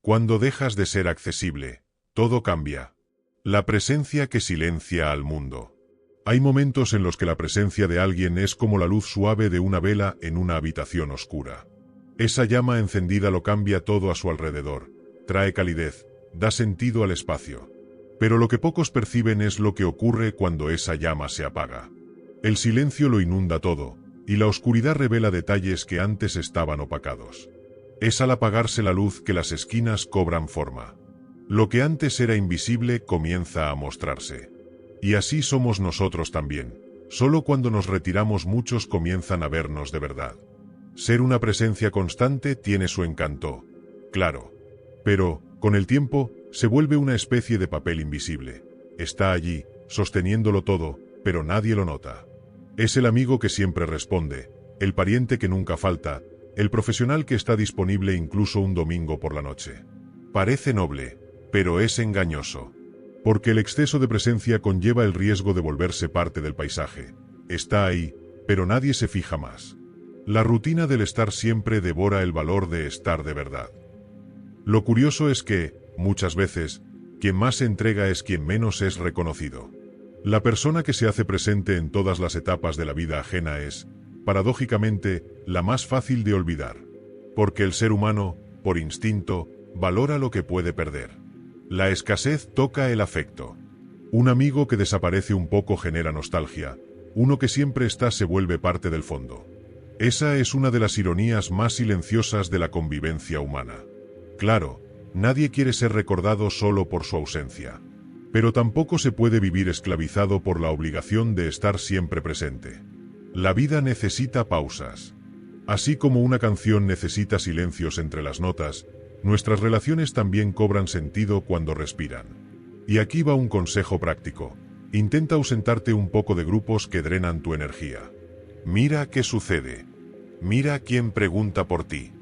Cuando dejas de ser accesible, todo cambia. La presencia que silencia al mundo. Hay momentos en los que la presencia de alguien es como la luz suave de una vela en una habitación oscura. Esa llama encendida lo cambia todo a su alrededor, trae calidez, da sentido al espacio. Pero lo que pocos perciben es lo que ocurre cuando esa llama se apaga. El silencio lo inunda todo, y la oscuridad revela detalles que antes estaban opacados. Es al apagarse la luz que las esquinas cobran forma. Lo que antes era invisible comienza a mostrarse. Y así somos nosotros también. Solo cuando nos retiramos muchos comienzan a vernos de verdad. Ser una presencia constante tiene su encanto, claro. Pero, con el tiempo, se vuelve una especie de papel invisible. Está allí, sosteniéndolo todo, pero nadie lo nota. Es el amigo que siempre responde, el pariente que nunca falta, el profesional que está disponible incluso un domingo por la noche. Parece noble, pero es engañoso. Porque el exceso de presencia conlleva el riesgo de volverse parte del paisaje. Está ahí, pero nadie se fija más. La rutina del estar siempre devora el valor de estar de verdad. Lo curioso es que, muchas veces, quien más se entrega es quien menos es reconocido. La persona que se hace presente en todas las etapas de la vida ajena es, paradójicamente, la más fácil de olvidar. Porque el ser humano, por instinto, valora lo que puede perder. La escasez toca el afecto. Un amigo que desaparece un poco genera nostalgia, uno que siempre está se vuelve parte del fondo. Esa es una de las ironías más silenciosas de la convivencia humana. Claro, nadie quiere ser recordado solo por su ausencia. Pero tampoco se puede vivir esclavizado por la obligación de estar siempre presente. La vida necesita pausas. Así como una canción necesita silencios entre las notas, nuestras relaciones también cobran sentido cuando respiran. Y aquí va un consejo práctico. Intenta ausentarte un poco de grupos que drenan tu energía. Mira qué sucede. Mira quién pregunta por ti.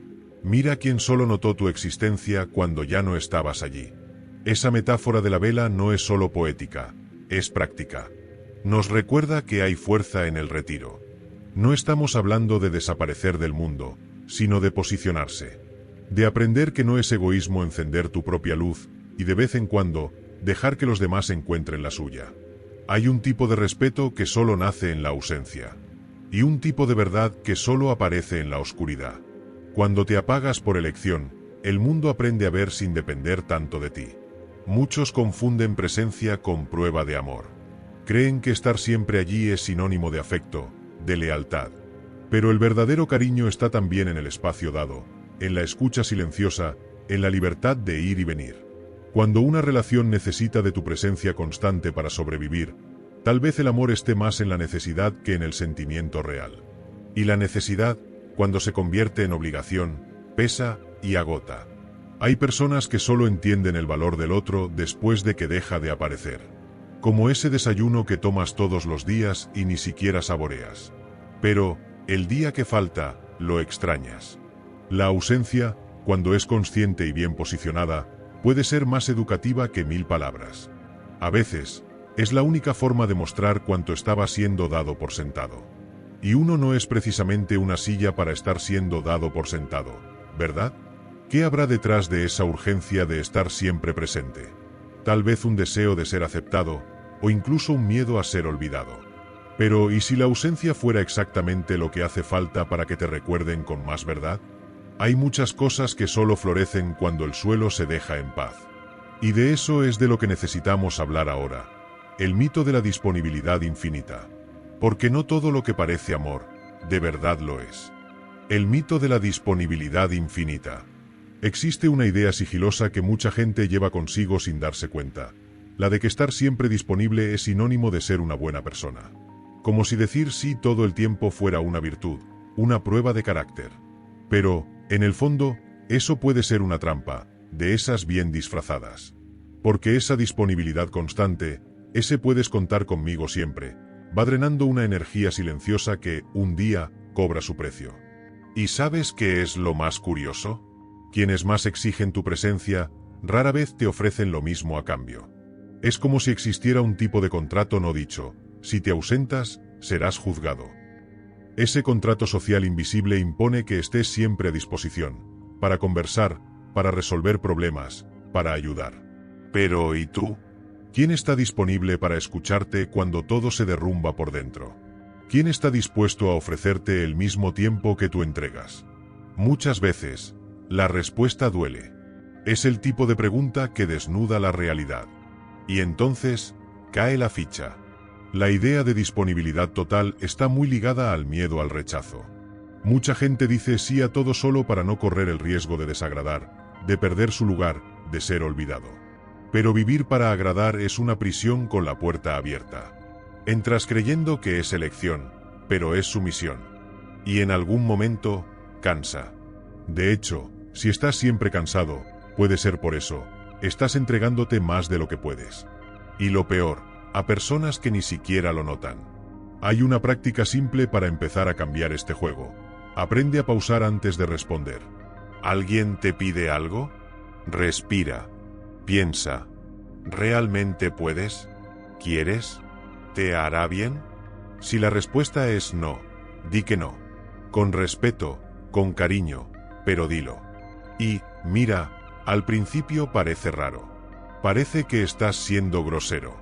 Mira quién solo notó tu existencia cuando ya no estabas allí. Esa metáfora de la vela no es solo poética, es práctica. Nos recuerda que hay fuerza en el retiro. No estamos hablando de desaparecer del mundo, sino de posicionarse. De aprender que no es egoísmo encender tu propia luz, y de vez en cuando, dejar que los demás encuentren la suya. Hay un tipo de respeto que solo nace en la ausencia. Y un tipo de verdad que solo aparece en la oscuridad. Cuando te apagas por elección, el mundo aprende a ver sin depender tanto de ti. Muchos confunden presencia con prueba de amor. Creen que estar siempre allí es sinónimo de afecto, de lealtad. Pero el verdadero cariño está también en el espacio dado, en la escucha silenciosa, en la libertad de ir y venir. Cuando una relación necesita de tu presencia constante para sobrevivir, tal vez el amor esté más en la necesidad que en el sentimiento real. Y la necesidad, cuando se convierte en obligación, pesa y agota. Hay personas que solo entienden el valor del otro después de que deja de aparecer. Como ese desayuno que tomas todos los días y ni siquiera saboreas. Pero, el día que falta, lo extrañas. La ausencia, cuando es consciente y bien posicionada, puede ser más educativa que 1000 palabras. A veces, es la única forma de mostrar cuánto estaba siendo dado por sentado. Y uno no es precisamente una silla para estar siendo dado por sentado, ¿verdad? ¿Qué habrá detrás de esa urgencia de estar siempre presente? Tal vez un deseo de ser aceptado, o incluso un miedo a ser olvidado. Pero, ¿y si la ausencia fuera exactamente lo que hace falta para que te recuerden con más verdad? Hay muchas cosas que solo florecen cuando el suelo se deja en paz. Y de eso es de lo que necesitamos hablar ahora. El mito de la disponibilidad infinita. Porque no todo lo que parece amor, de verdad lo es. El mito de la disponibilidad infinita. Existe una idea sigilosa que mucha gente lleva consigo sin darse cuenta. La de que estar siempre disponible es sinónimo de ser una buena persona. Como si decir sí todo el tiempo fuera una virtud, una prueba de carácter. Pero, en el fondo, eso puede ser una trampa, de esas bien disfrazadas. Porque esa disponibilidad constante, ese puedes contar conmigo siempre, va drenando una energía silenciosa que, un día, cobra su precio. ¿Y sabes qué es lo más curioso? Quienes más exigen tu presencia, rara vez te ofrecen lo mismo a cambio. Es como si existiera un tipo de contrato no dicho: si te ausentas, serás juzgado. Ese contrato social invisible impone que estés siempre a disposición, para conversar, para resolver problemas, para ayudar. Pero, ¿y tú? ¿Quién está disponible para escucharte cuando todo se derrumba por dentro? ¿Quién está dispuesto a ofrecerte el mismo tiempo que tú entregas? Muchas veces, la respuesta duele. Es el tipo de pregunta que desnuda la realidad. Y entonces, cae la ficha. La idea de disponibilidad total está muy ligada al miedo al rechazo. Mucha gente dice sí a todo solo para no correr el riesgo de desagradar, de perder su lugar, de ser olvidado. Pero vivir para agradar es una prisión con la puerta abierta. Entras creyendo que es elección, pero es sumisión. Y en algún momento, cansa. De hecho, si estás siempre cansado, puede ser por eso, estás entregándote más de lo que puedes. Y lo peor, a personas que ni siquiera lo notan. Hay una práctica simple para empezar a cambiar este juego. Aprende a pausar antes de responder. ¿Alguien te pide algo? Respira. Piensa. ¿Realmente puedes? ¿Quieres? ¿Te hará bien? Si la respuesta es no, di que no. Con respeto, con cariño, pero dilo. Y, mira, al principio parece raro. Parece que estás siendo grosero.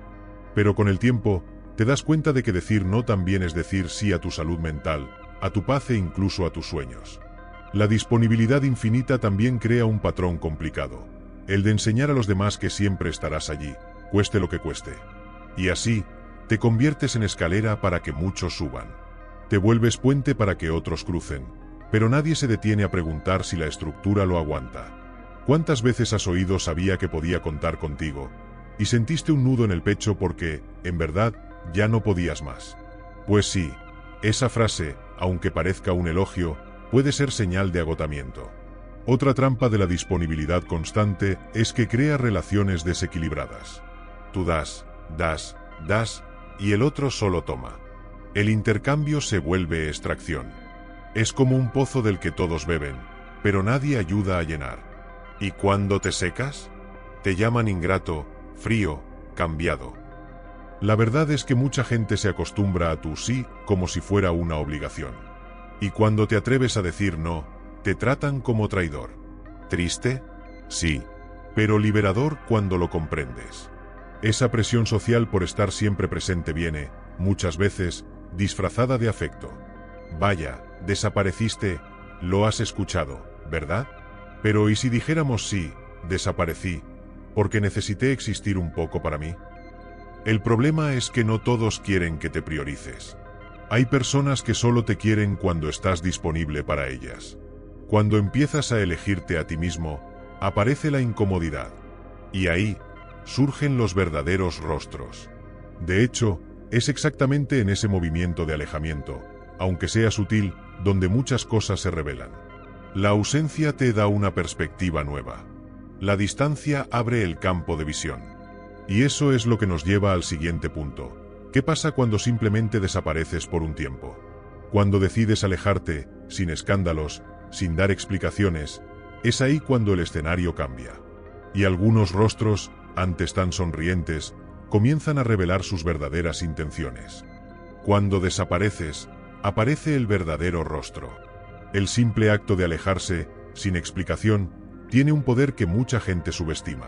Pero con el tiempo, te das cuenta de que decir no también es decir sí a tu salud mental, a tu paz e incluso a tus sueños. La disponibilidad infinita también crea un patrón complicado. El de enseñar a los demás que siempre estarás allí, cueste lo que cueste. Y así, te conviertes en escalera para que muchos suban. Te vuelves puente para que otros crucen, pero nadie se detiene a preguntar si la estructura lo aguanta. ¿Cuántas veces has oído sabía que podía contar contigo? Y sentiste un nudo en el pecho porque, en verdad, ya no podías más. Pues sí, esa frase, aunque parezca un elogio, puede ser señal de agotamiento. Otra trampa de la disponibilidad constante es que crea relaciones desequilibradas. Tú das, das, das, y el otro solo toma. El intercambio se vuelve extracción. Es como un pozo del que todos beben, pero nadie ayuda a llenar. ¿Y cuando te secas? Te llaman ingrato, frío, cambiado. La verdad es que mucha gente se acostumbra a tu sí como si fuera una obligación. Y cuando te atreves a decir no, te tratan como traidor. ¿Triste? Sí. Pero liberador cuando lo comprendes. Esa presión social por estar siempre presente viene, muchas veces, disfrazada de afecto. Vaya, desapareciste, lo has escuchado, ¿verdad? Pero ¿y si dijéramos sí, desaparecí, porque necesité existir un poco para mí? El problema es que no todos quieren que te priorices. Hay personas que solo te quieren cuando estás disponible para ellas. Cuando empiezas a elegirte a ti mismo, aparece la incomodidad. Y ahí, surgen los verdaderos rostros. De hecho, es exactamente en ese movimiento de alejamiento, aunque sea sutil, donde muchas cosas se revelan. La ausencia te da una perspectiva nueva. La distancia abre el campo de visión. Y eso es lo que nos lleva al siguiente punto. ¿Qué pasa cuando simplemente desapareces por un tiempo? Cuando decides alejarte, sin escándalos, sin dar explicaciones, es ahí cuando el escenario cambia. Y algunos rostros, antes tan sonrientes, comienzan a revelar sus verdaderas intenciones. Cuando desapareces, aparece el verdadero rostro. El simple acto de alejarse, sin explicación, tiene un poder que mucha gente subestima.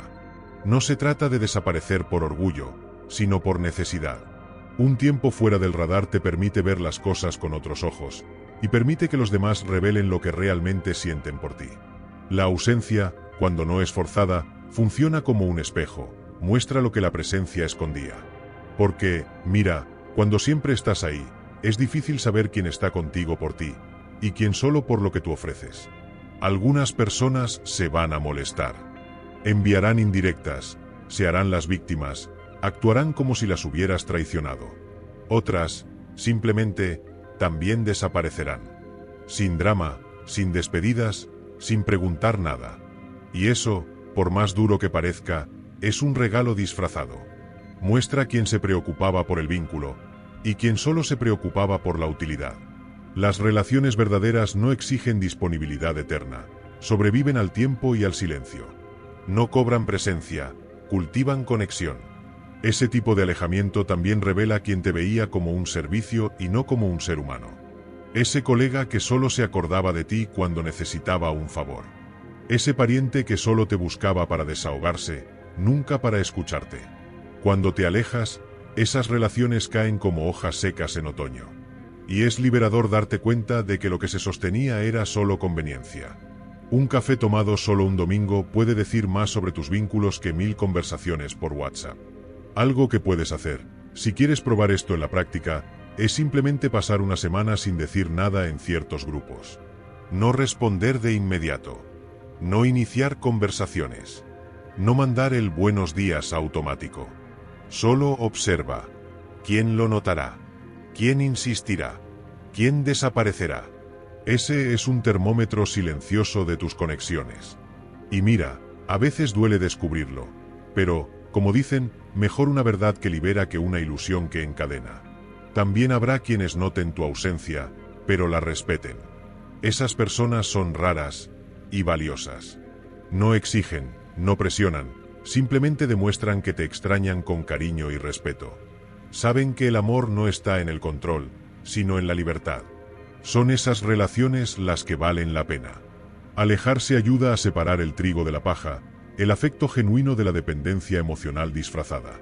No se trata de desaparecer por orgullo, sino por necesidad. Un tiempo fuera del radar te permite ver las cosas con otros ojos, y permite que los demás revelen lo que realmente sienten por ti. La ausencia, cuando no es forzada, funciona como un espejo, muestra lo que la presencia escondía. Porque, mira, cuando siempre estás ahí, es difícil saber quién está contigo por ti, y quién solo por lo que tú ofreces. Algunas personas se van a molestar. Enviarán indirectas, se harán las víctimas, actuarán como si las hubieras traicionado. Otras, simplemente, también desaparecerán. Sin drama, sin despedidas, sin preguntar nada. Y eso, por más duro que parezca, es un regalo disfrazado. Muestra quién se preocupaba por el vínculo, y quién solo se preocupaba por la utilidad. Las relaciones verdaderas no exigen disponibilidad eterna, sobreviven al tiempo y al silencio. No cobran presencia, cultivan conexión. Ese tipo de alejamiento también revela quién te veía como un servicio y no como un ser humano. Ese colega que solo se acordaba de ti cuando necesitaba un favor. Ese pariente que solo te buscaba para desahogarse, nunca para escucharte. Cuando te alejas, esas relaciones caen como hojas secas en otoño. Y es liberador darte cuenta de que lo que se sostenía era solo conveniencia. Un café tomado solo un domingo puede decir más sobre tus vínculos que 1000 conversaciones por WhatsApp. Algo que puedes hacer, si quieres probar esto en la práctica, es simplemente pasar una semana sin decir nada en ciertos grupos. No responder de inmediato. No iniciar conversaciones. No mandar el buenos días automático. Solo observa. ¿Quién lo notará? ¿Quién insistirá? ¿Quién desaparecerá? Ese es un termómetro silencioso de tus conexiones. Y mira, a veces duele descubrirlo, pero, como dicen, mejor una verdad que libera que una ilusión que encadena. También habrá quienes noten tu ausencia, pero la respeten. Esas personas son raras y valiosas. No exigen, no presionan, simplemente demuestran que te extrañan con cariño y respeto. Saben que el amor no está en el control, sino en la libertad. Son esas relaciones las que valen la pena. Alejarse ayuda a separar el trigo de la paja, el afecto genuino de la dependencia emocional disfrazada.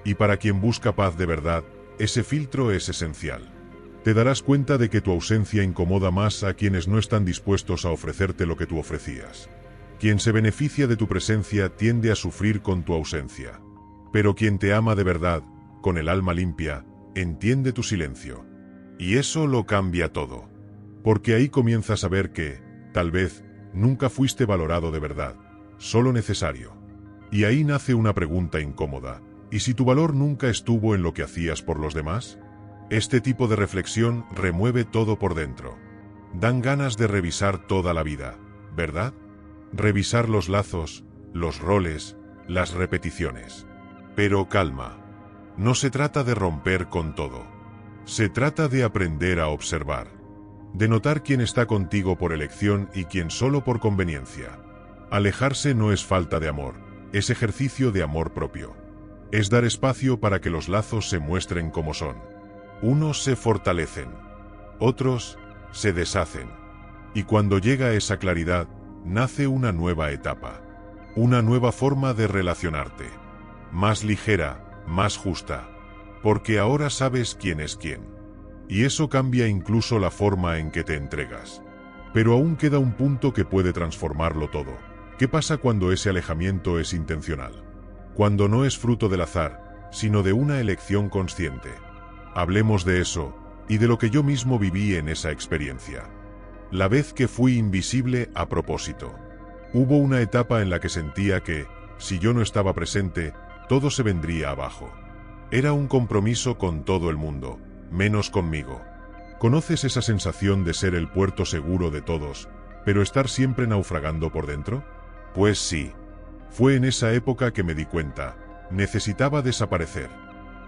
Y para quien busca paz de verdad, ese filtro es esencial. Te darás cuenta de que tu ausencia incomoda más a quienes no están dispuestos a ofrecerte lo que tú ofrecías. Quien se beneficia de tu presencia tiende a sufrir con tu ausencia. Pero quien te ama de verdad, con el alma limpia, entiende tu silencio. Y eso lo cambia todo. Porque ahí comienzas a ver que, tal vez, nunca fuiste valorado de verdad, solo necesario. Y ahí nace una pregunta incómoda. ¿Y si tu valor nunca estuvo en lo que hacías por los demás? Este tipo de reflexión remueve todo por dentro. Dan ganas de revisar toda la vida, ¿verdad? Revisar los lazos, los roles, las repeticiones. Pero calma. No se trata de romper con todo. Se trata de aprender a observar. De notar quién está contigo por elección y quién solo por conveniencia. Alejarse no es falta de amor, es ejercicio de amor propio. Es dar espacio para que los lazos se muestren como son. Unos se fortalecen, otros se deshacen. Y cuando llega esa claridad, nace una nueva etapa. Una nueva forma de relacionarte. Más ligera, más justa. Porque ahora sabes quién es quién. Y eso cambia incluso la forma en que te entregas. Pero aún queda un punto que puede transformarlo todo. ¿Qué pasa cuando ese alejamiento es intencional? Cuando no es fruto del azar, sino de una elección consciente. Hablemos de eso, y de lo que yo mismo viví en esa experiencia. La vez que fui invisible a propósito. Hubo una etapa en la que sentía que, si yo no estaba presente, todo se vendría abajo. Era un compromiso con todo el mundo, menos conmigo. ¿Conoces esa sensación de ser el puerto seguro de todos, pero estar siempre naufragando por dentro? Pues sí. Fue en esa época que me di cuenta, necesitaba desaparecer.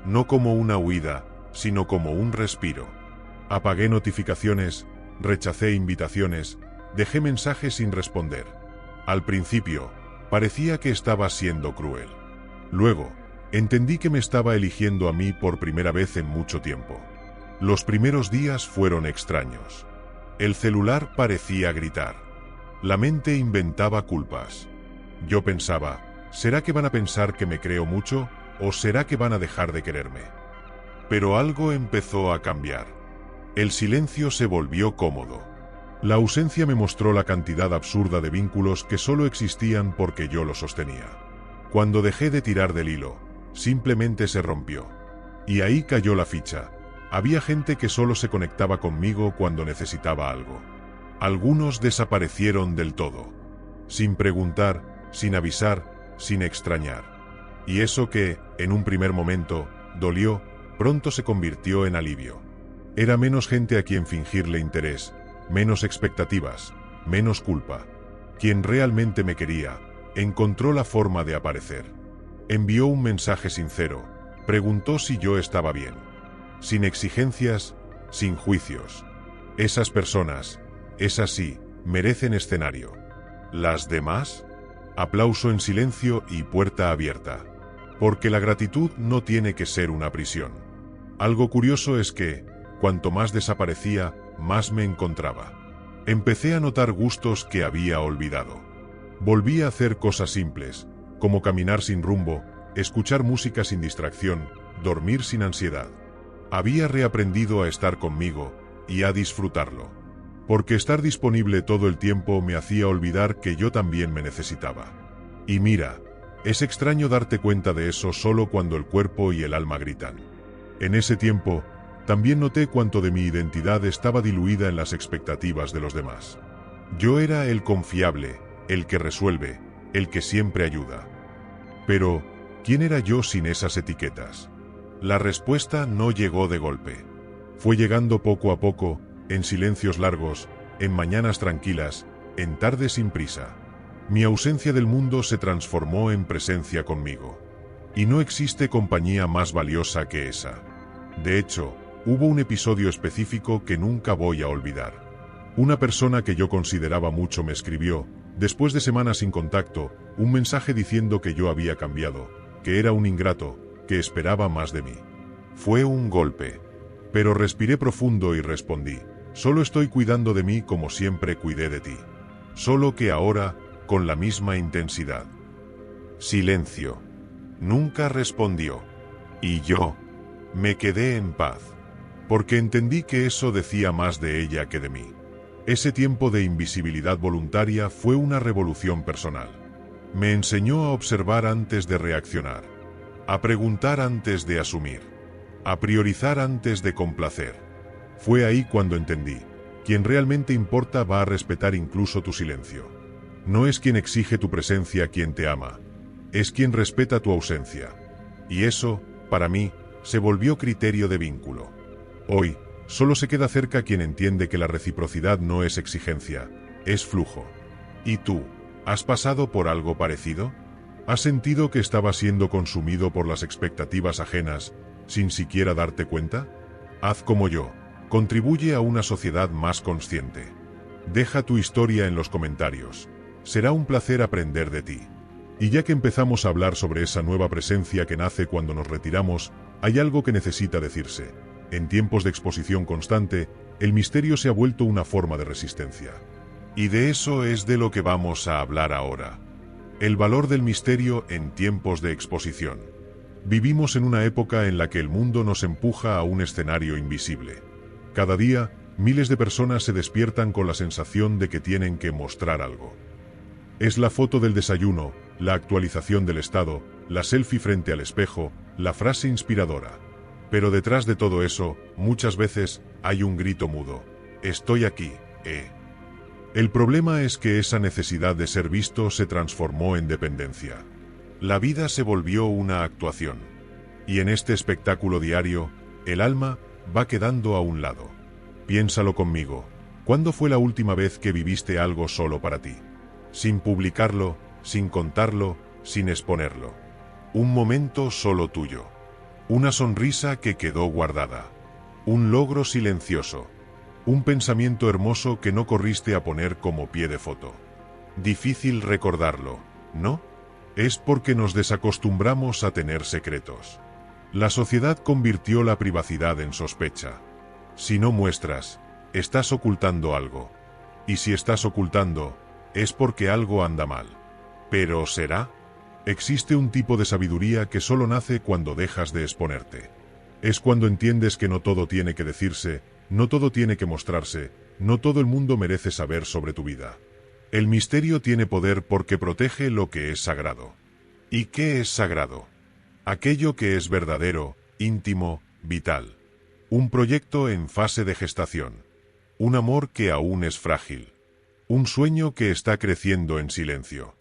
No como una huida, sino como un respiro. Apagué notificaciones, rechacé invitaciones, dejé mensajes sin responder. Al principio, parecía que estaba siendo cruel. Luego, entendí que me estaba eligiendo a mí por primera vez en mucho tiempo. Los primeros días fueron extraños. El celular parecía gritar. La mente inventaba culpas. Yo pensaba, ¿será que van a pensar que me creo mucho, o será que van a dejar de quererme? Pero algo empezó a cambiar. El silencio se volvió cómodo. La ausencia me mostró la cantidad absurda de vínculos que solo existían porque yo los sostenía. Cuando dejé de tirar del hilo, simplemente se rompió. Y ahí cayó la ficha. Había gente que solo se conectaba conmigo cuando necesitaba algo. Algunos desaparecieron del todo. Sin preguntar, sin avisar, sin extrañar. Y eso que, en un primer momento, dolió, pronto se convirtió en alivio. Era menos gente a quien fingirle interés, menos expectativas, menos culpa. Quien realmente me quería, encontró la forma de aparecer. Envió un mensaje sincero, preguntó si yo estaba bien. Sin exigencias, sin juicios. Esas personas, esas sí, merecen escenario. ¿Las demás? Aplauso en silencio y puerta abierta. Porque la gratitud no tiene que ser una prisión. Algo curioso es que, cuanto más desaparecía, más me encontraba. Empecé a notar gustos que había olvidado. Volví a hacer cosas simples, como caminar sin rumbo, escuchar música sin distracción, dormir sin ansiedad. Había reaprendido a estar conmigo y a disfrutarlo. Porque estar disponible todo el tiempo me hacía olvidar que yo también me necesitaba. Y mira, es extraño darte cuenta de eso solo cuando el cuerpo y el alma gritan. En ese tiempo, también noté cuánto de mi identidad estaba diluida en las expectativas de los demás. Yo era el confiable, el que resuelve, el que siempre ayuda. Pero, ¿quién era yo sin esas etiquetas? La respuesta no llegó de golpe. Fue llegando poco a poco, en silencios largos, en mañanas tranquilas, en tardes sin prisa. Mi ausencia del mundo se transformó en presencia conmigo. Y no existe compañía más valiosa que esa. De hecho, hubo un episodio específico que nunca voy a olvidar. Una persona que yo consideraba mucho me escribió, después de semanas sin contacto, un mensaje diciendo que yo había cambiado, que era un ingrato, que esperaba más de mí. Fue un golpe. Pero respiré profundo y respondí, solo estoy cuidando de mí como siempre cuidé de ti. Solo que ahora, con la misma intensidad. Silencio. Nunca respondió. Y yo me quedé en paz. Porque entendí que eso decía más de ella que de mí. Ese tiempo de invisibilidad voluntaria fue una revolución personal. Me enseñó a observar antes de reaccionar, a preguntar antes de asumir, a priorizar antes de complacer. Fue ahí cuando entendí, quien realmente importa va a respetar incluso tu silencio. No es quien exige tu presencia quien te ama, es quien respeta tu ausencia. Y eso, para mí, se volvió criterio de vínculo. Hoy, solo se queda cerca quien entiende que la reciprocidad no es exigencia, es flujo. ¿Y tú, has pasado por algo parecido? ¿Has sentido que estabas siendo consumido por las expectativas ajenas, sin siquiera darte cuenta? Haz como yo, contribuye a una sociedad más consciente. Deja tu historia en los comentarios. Será un placer aprender de ti. Y ya que empezamos a hablar sobre esa nueva presencia que nace cuando nos retiramos, hay algo que necesita decirse. En tiempos de exposición constante, el misterio se ha vuelto una forma de resistencia. Y de eso es de lo que vamos a hablar ahora. El valor del misterio en tiempos de exposición. Vivimos en una época en la que el mundo nos empuja a un escenario invisible. Cada día, miles de personas se despiertan con la sensación de que tienen que mostrar algo. Es la foto del desayuno, la actualización del estado, la selfie frente al espejo, la frase inspiradora. Pero detrás de todo eso, muchas veces, hay un grito mudo. Estoy aquí, El problema es que esa necesidad de ser visto se transformó en dependencia. La vida se volvió una actuación. Y en este espectáculo diario, el alma va quedando a un lado. Piénsalo conmigo. ¿Cuándo fue la última vez que viviste algo solo para ti? Sin publicarlo, sin contarlo, sin exponerlo. Un momento solo tuyo. Una sonrisa que quedó guardada. Un logro silencioso. Un pensamiento hermoso que no corriste a poner como pie de foto. Difícil recordarlo, ¿no? Es porque nos desacostumbramos a tener secretos. La sociedad convirtió la privacidad en sospecha. Si no muestras, estás ocultando algo. Y si estás ocultando, es porque algo anda mal. ¿Pero será? Existe un tipo de sabiduría que solo nace cuando dejas de exponerte. Es cuando entiendes que no todo tiene que decirse, no todo tiene que mostrarse, no todo el mundo merece saber sobre tu vida. El misterio tiene poder porque protege lo que es sagrado. ¿Y qué es sagrado? Aquello que es verdadero, íntimo, vital. Un proyecto en fase de gestación. Un amor que aún es frágil. Un sueño que está creciendo en silencio.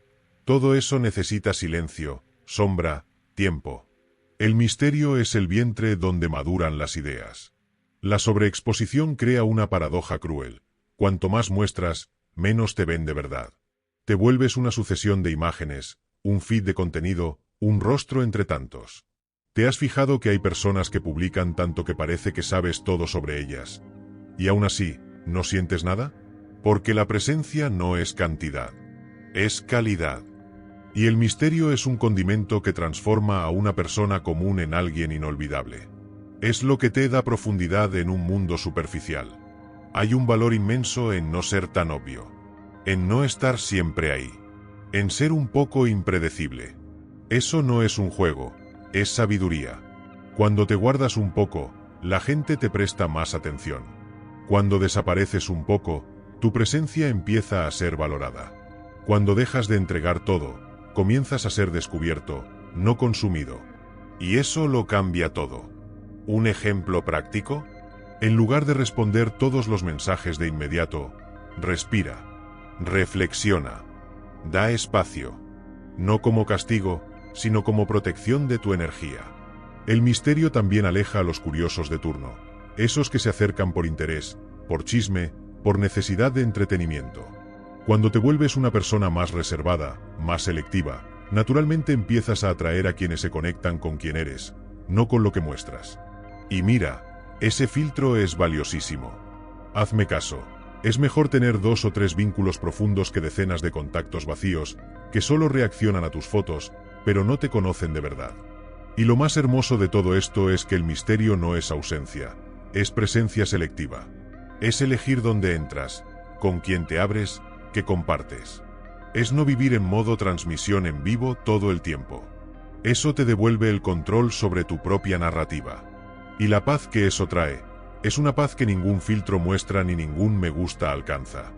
Todo eso necesita silencio, sombra, tiempo. El misterio es el vientre donde maduran las ideas. La sobreexposición crea una paradoja cruel. Cuanto más muestras, menos te ven de verdad. Te vuelves una sucesión de imágenes, un feed de contenido, un rostro entre tantos. ¿Te has fijado que hay personas que publican tanto que parece que sabes todo sobre ellas? Y aún así, ¿no sientes nada? Porque la presencia no es cantidad, es calidad. Y el misterio es un condimento que transforma a una persona común en alguien inolvidable. Es lo que te da profundidad en un mundo superficial. Hay un valor inmenso en no ser tan obvio. En no estar siempre ahí. en ser un poco impredecible. Eso no es un juego, es sabiduría. Cuando te guardas un poco, la gente te presta más atención. Cuando desapareces un poco, tu presencia empieza a ser valorada. Cuando dejas de entregar todo, comienzas a ser descubierto, no consumido. Y eso lo cambia todo. ¿Un ejemplo práctico? En lugar de responder todos los mensajes de inmediato, respira, reflexiona, da espacio. No como castigo, sino como protección de tu energía. El misterio también aleja a los curiosos de turno, esos que se acercan por interés, por chisme, por necesidad de entretenimiento. Cuando te vuelves una persona más reservada, más selectiva, naturalmente empiezas a atraer a quienes se conectan con quien eres, no con lo que muestras. Y mira, ese filtro es valiosísimo. Hazme caso, es mejor tener 2 o 3 vínculos profundos que decenas de contactos vacíos, que solo reaccionan a tus fotos, pero no te conocen de verdad. Y lo más hermoso de todo esto es que el misterio no es ausencia, es presencia selectiva. Es elegir dónde entras, con quién te abres, qué compartes. Es no vivir en modo transmisión en vivo todo el tiempo. Eso te devuelve el control sobre tu propia narrativa. Y la paz que eso trae, es una paz que ningún filtro muestra ni ningún me gusta alcanza.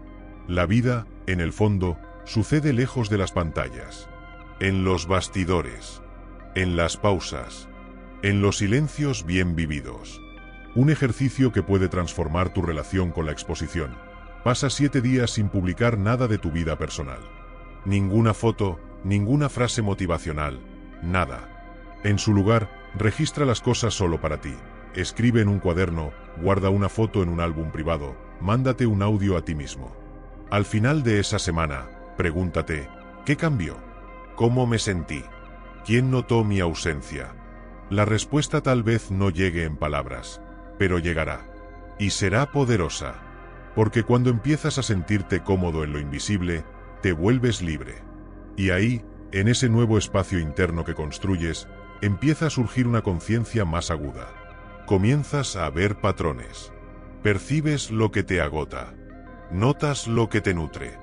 La vida, en el fondo, sucede lejos de las pantallas. En los bastidores. En las pausas. En los silencios bien vividos. Un ejercicio que puede transformar tu relación con la exposición. Pasa 7 días sin publicar nada de tu vida personal. Ninguna foto, ninguna frase motivacional, nada. En su lugar, registra las cosas solo para ti. Escribe en un cuaderno, guarda una foto en un álbum privado, mándate un audio a ti mismo. Al final de esa semana, pregúntate, ¿qué cambió? ¿Cómo me sentí? ¿Quién notó mi ausencia? La respuesta tal vez no llegue en palabras, pero llegará. Y será poderosa. Porque cuando empiezas a sentirte cómodo en lo invisible, te vuelves libre. Y ahí, en ese nuevo espacio interno que construyes, empieza a surgir una conciencia más aguda. Comienzas a ver patrones. Percibes lo que te agota. Notas lo que te nutre.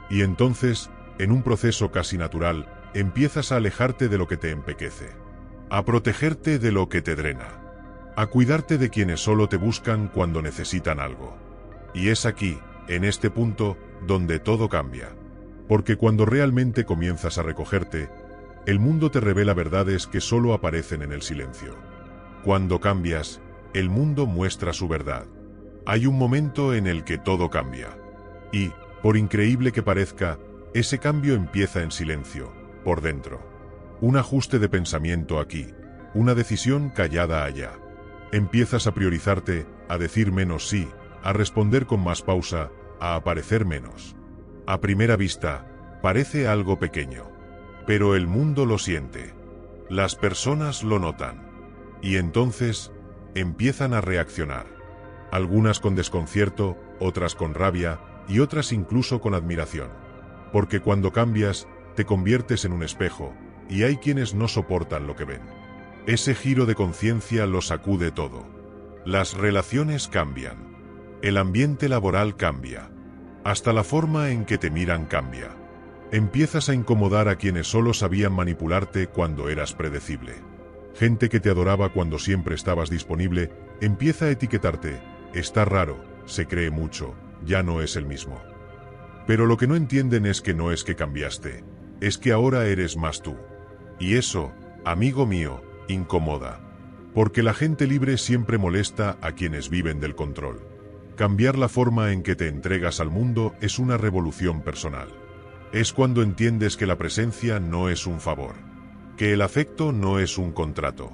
Y entonces, en un proceso casi natural, empiezas a alejarte de lo que te empequece. A protegerte de lo que te drena. A cuidarte de quienes solo te buscan cuando necesitan algo. Y es aquí, en este punto, donde todo cambia. Porque cuando realmente comienzas a recogerte, el mundo te revela verdades que solo aparecen en el silencio. Cuando cambias, el mundo muestra su verdad. Hay un momento en el que todo cambia. Y, por increíble que parezca, ese cambio empieza en silencio, por dentro. Un ajuste de pensamiento aquí, una decisión callada allá. Empiezas a priorizarte, a decir menos sí, a responder con más pausa, a aparecer menos. A primera vista, parece algo pequeño. Pero el mundo lo siente. Las personas lo notan. Y entonces, empiezan a reaccionar. Algunas con desconcierto, otras con rabia, y otras incluso con admiración. Porque cuando cambias, te conviertes en un espejo, y hay quienes no soportan lo que ven. Ese giro de conciencia lo sacude todo. Las relaciones cambian. El ambiente laboral cambia. Hasta la forma en que te miran cambia. Empiezas a incomodar a quienes solo sabían manipularte cuando eras predecible. Gente que te adoraba cuando siempre estabas disponible, empieza a etiquetarte. Está raro, se cree mucho, ya no es el mismo. Pero lo que no entienden es que no es que cambiaste, es que ahora eres más tú. Y eso, amigo mío, incomoda. Porque la gente libre siempre molesta a quienes viven del control. Cambiar la forma en que te entregas al mundo es una revolución personal. Es cuando entiendes que la presencia no es un favor. Que el afecto no es un contrato.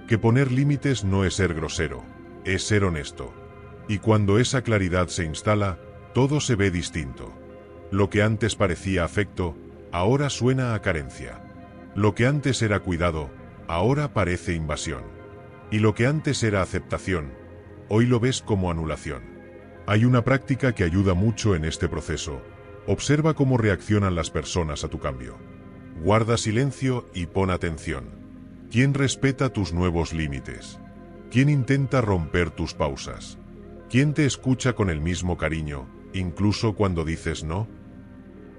Que poner límites no es ser grosero, es ser honesto. Y cuando esa claridad se instala, todo se ve distinto. Lo que antes parecía afecto, ahora suena a carencia. Lo que antes era cuidado, ahora parece invasión. Y lo que antes era aceptación, hoy lo ves como anulación. Hay una práctica que ayuda mucho en este proceso. Observa cómo reaccionan las personas a tu cambio. Guarda silencio y pon atención. ¿Quién respeta tus nuevos límites? ¿Quién intenta romper tus pausas? ¿Quién te escucha con el mismo cariño, incluso cuando dices no?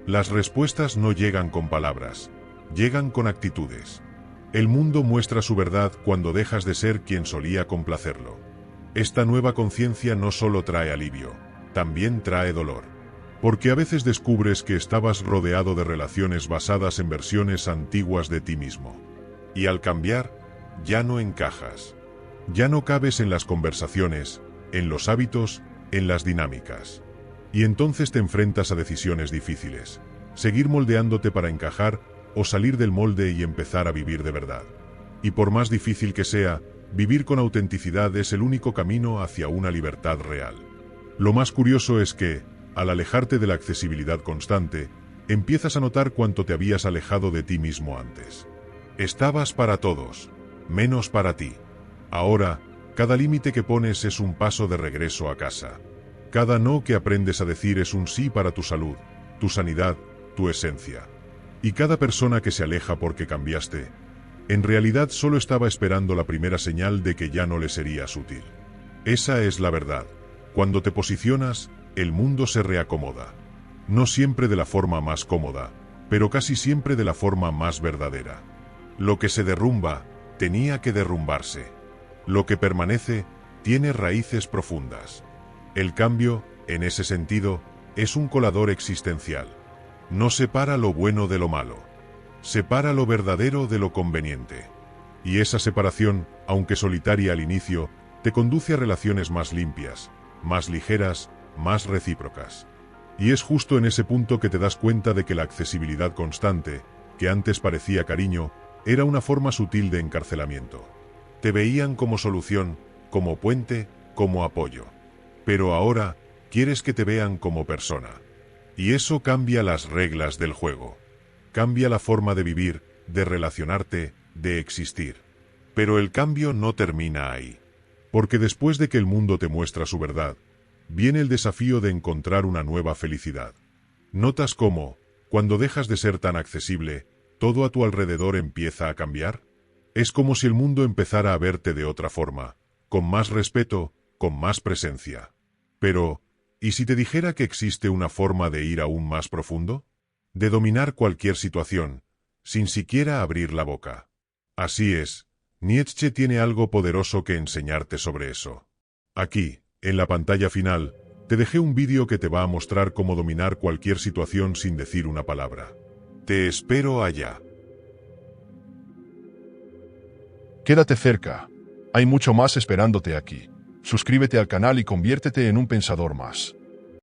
Las respuestas no llegan con palabras, llegan con actitudes. El mundo muestra su verdad cuando dejas de ser quien solía complacerlo. Esta nueva conciencia no solo trae alivio, también trae dolor. Porque a veces descubres que estabas rodeado de relaciones basadas en versiones antiguas de ti mismo. Y al cambiar, ya no encajas. Ya no cabes en las conversaciones, en los hábitos, en las dinámicas. Y entonces te enfrentas a decisiones difíciles. Seguir moldeándote para encajar o salir del molde y empezar a vivir de verdad. Y por más difícil que sea, vivir con autenticidad es el único camino hacia una libertad real. Lo más curioso es que, al alejarte de la accesibilidad constante, empiezas a notar cuánto te habías alejado de ti mismo antes. Estabas para todos, menos para ti. Ahora, cada límite que pones es un paso de regreso a casa. Cada no que aprendes a decir es un sí para tu salud, tu sanidad, tu esencia. Y cada persona que se aleja porque cambiaste, en realidad solo estaba esperando la primera señal de que ya no le serías útil. Esa es la verdad. Cuando te posicionas, el mundo se reacomoda. No siempre de la forma más cómoda, pero casi siempre de la forma más verdadera. Lo que se derrumba, tenía que derrumbarse. Lo que permanece, tiene raíces profundas. El cambio, en ese sentido, es un colador existencial. No separa lo bueno de lo malo. Separa lo verdadero de lo conveniente. Y esa separación, aunque solitaria al inicio, te conduce a relaciones más limpias, más ligeras, más recíprocas. Y es justo en ese punto que te das cuenta de que la accesibilidad constante, que antes parecía cariño, era una forma sutil de encarcelamiento. Te veían como solución, como puente, como apoyo. Pero ahora, quieres que te vean como persona. Y eso cambia las reglas del juego. Cambia la forma de vivir, de relacionarte, de existir. Pero el cambio no termina ahí. Porque después de que el mundo te muestra su verdad, viene el desafío de encontrar una nueva felicidad. ¿Notas cómo, cuando dejas de ser tan accesible, todo a tu alrededor empieza a cambiar? Es como si el mundo empezara a verte de otra forma, con más respeto, con más presencia. Pero, ¿y si te dijera que existe una forma de ir aún más profundo? De dominar cualquier situación, sin siquiera abrir la boca. Así es, Nietzsche tiene algo poderoso que enseñarte sobre eso. Aquí, en la pantalla final, te dejé un vídeo que te va a mostrar cómo dominar cualquier situación sin decir una palabra. Te espero allá. Quédate cerca. Hay mucho más esperándote aquí. Suscríbete al canal y conviértete en un pensador más.